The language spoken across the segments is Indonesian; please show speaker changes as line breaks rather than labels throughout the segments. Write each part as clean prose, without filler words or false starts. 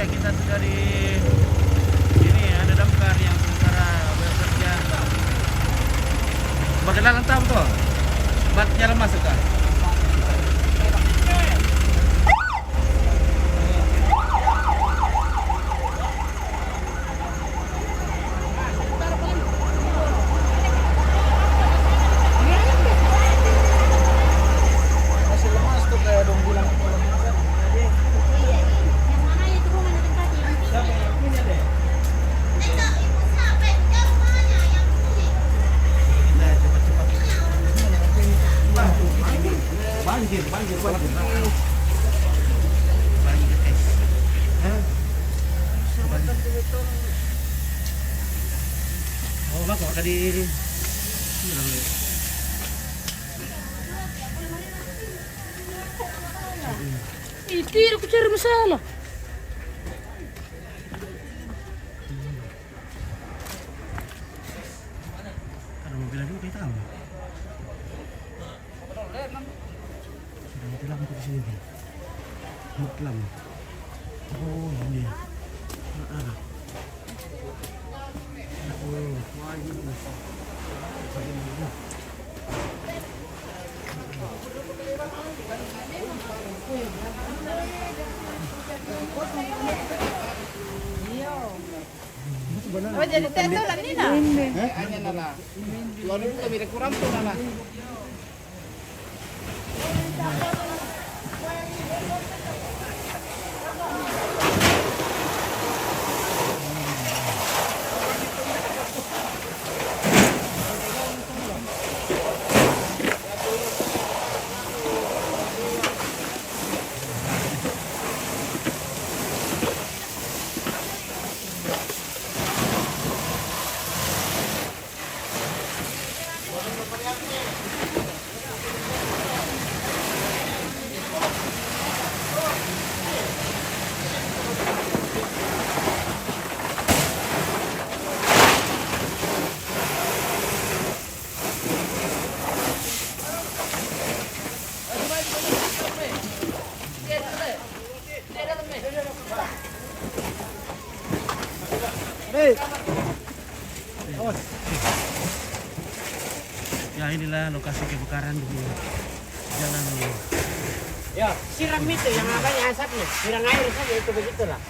ya, kita sudah di ini ada damkar yang sementara bekerja. Bagaimana tahu tuh? Batnya lemas sudah. Oh, lah kok tadi
Itu aku cari masalah.
ada mobil juga kita tahu. Sudah mati lampu di sini. Mati lampu. Oh, ini. Ada. Oh, wah ini.
Oh, jadi teto lang nila. Anya na lang. Tuwan mo kami kurang to na lang.
Ya inilah lokasi kebakaran di jalan ini.
Ya, siram itu yang banyak asapnya. Siram air saja itu begitulah.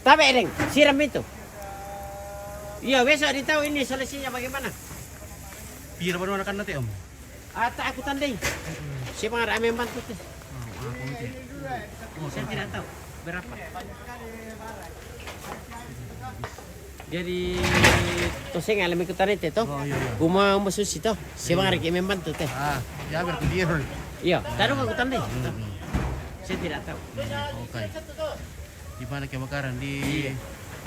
Tapi Edeng, siram itu. Iya, besok ditahu ini solusinya bagaimana.
Biar baru akan nanti om.
Tak aku tandai. Siapa ada yang bantu tuh?
Oh,
Saya tidak tahu berapa. Jadi toseng alam ikutan itu toh.
Oh iya iya.
Kuma mususi toh. Siapa ada yang membantu teh?
Ya biar ke dia.
Iya, taruh aku tandai. Saya tidak tahu.
Oke. Di mana kebakaran di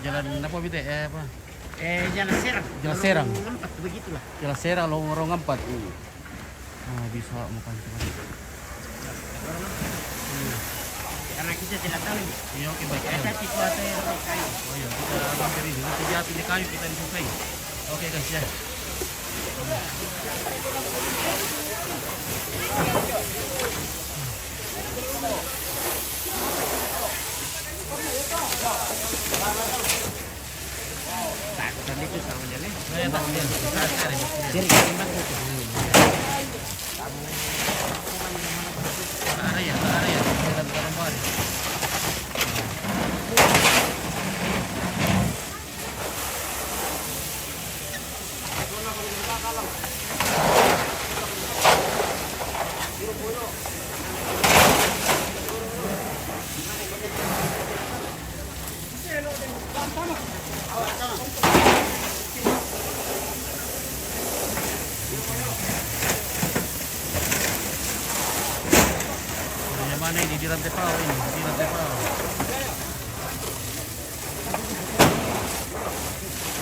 jalan apa gitu apa?
Jalan Serang.
Jalan Serang.
Empat begitulah.
Jalan Serang lorong 4. Bisa makan cepat.
Karena kita tidak tahu.
Iya oke baik.
Ada situasi yang kayu.
Oh iya kita mampir ini. Nanti dia pilih kayu kita disukai. Oke guys ya.
Takutan itu sama jalan.
Saya tak lihat.
Jadi timbang itu.
Ada ya. Dalam gambar. Yang mana ini di lantai bawah ini, di lantai bawah.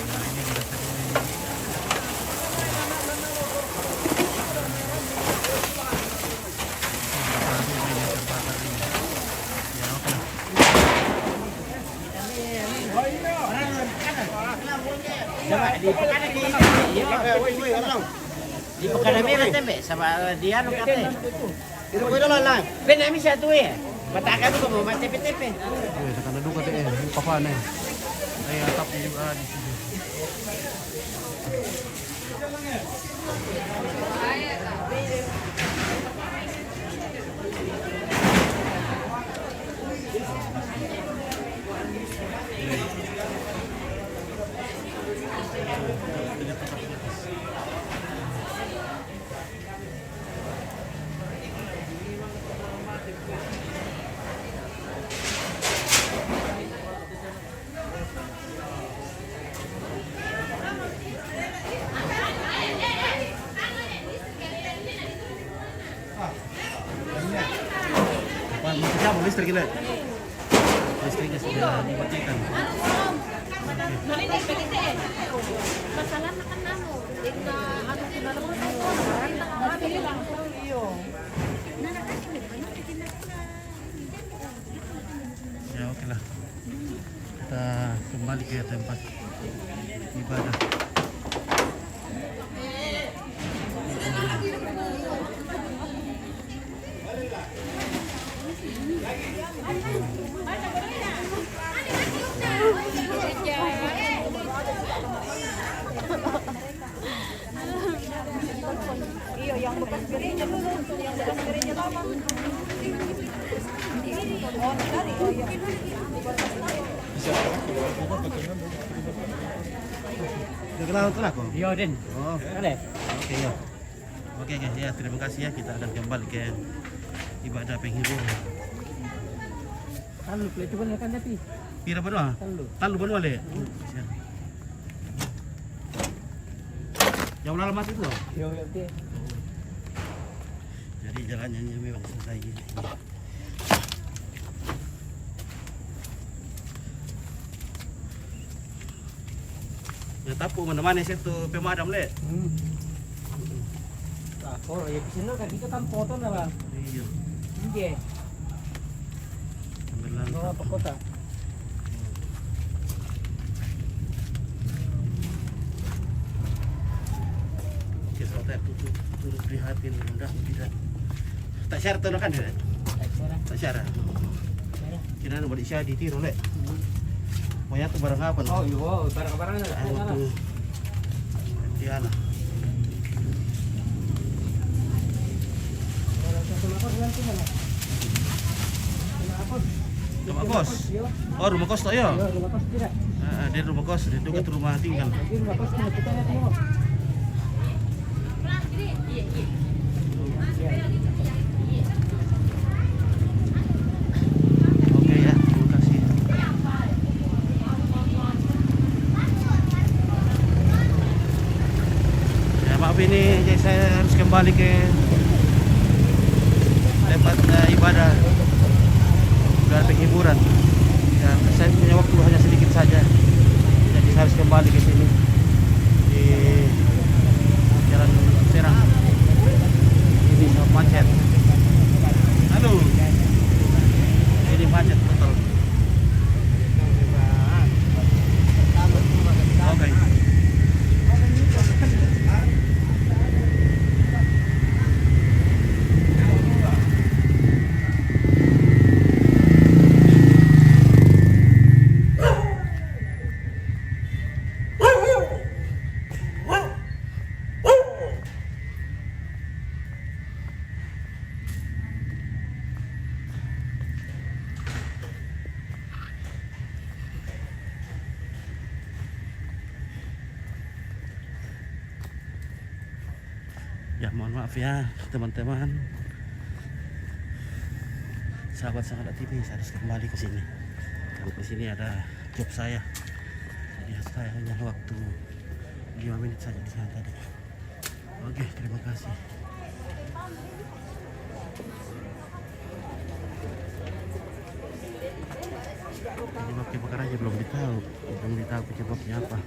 Nah ini di lantai bawah ini. Terbakar ini. Ya oke lah.
Coba di Pekada di di Pekada merah tembe sama dia nu kate. Itu kuwi lah. Ben ami satu ya. Pataka mo mo matepe-tepe.
Sa kanado ka tayo, yung papana eh. Ay, atap niyo yung di sini. Siapa listrik ini? Listriknya sudah dimatikan. Ya oke lah. Kita kembali ke tempat ibadah.
Iyo, yang bekas gereja dulu, yang bekas gereja lama. Oh, dari, oh iya.
Udah kenal kok?
Iya, Den.
Oh,
Ada.
oke ya. Oke guys ya, terima kasih ya. Kita akan kembali ke ibadah penghibur.
Talu play coba kan tapi.
Pira banua?
Talu.
Talu banua le. Ya. Yang mana mas itu?
Yo, oke.
Jadi jalannya memang selesai. Ya tapu mana-mana situ pemadam le.
Ah, kalau ya di sini kan kita kan foto na ba?
Iya.
Iya.
Sambilan.
Bawa ke kota.
Oke, soalnya turut prihatin mudah tidak. Tak syarat tuh kan ya? Tak syarat. Kira mau disya di tiro le. Pokoknya tuh barang apa?
Oh, iya, barang-barang na.
Tuh. Tiala. Rumah kos. Oh, rumah kos toh ya? Dia rumah kos, dia dekat rumah tinggal. Oke ya, terima kasih. Ya maaf ini, jadi saya harus kembali ke tempat ibadah dan penghiburan. Ya, saya punya waktu hanya sedikit saja, jadi saya harus kembali ke sini di Jalan Serang. Ini sangat macet. Halo, ini macet betul. Oke. Ya mohon maaf ya teman-teman, sahabat-sahabat TV, saya harus kembali ke sini. Karena di sini ada job saya, jadi saya hanya waktu 5 menit saja di sana tadi. Oke, terima kasih. Penyebab kebakarannya belum ditahu penyebabnya apa.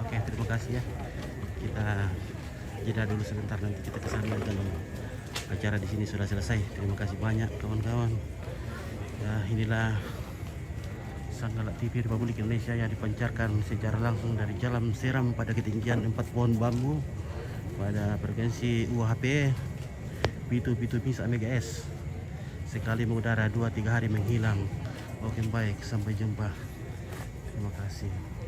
Oke, terima kasih ya. Kita jeda dulu sebentar, nanti kita kesana kalau acara di sini sudah selesai. Terima kasih banyak kawan-kawan. Ya, inilah Sanggala TV Republik Indonesia yang dipancarkan secara langsung dari Jalan Seram pada ketinggian 4 pohon bambu pada frekuensi UHP Pitu bisa MHz. Sekali mengudara 2-3 hari menghilang. Oke baik, sampai jumpa. Terima kasih.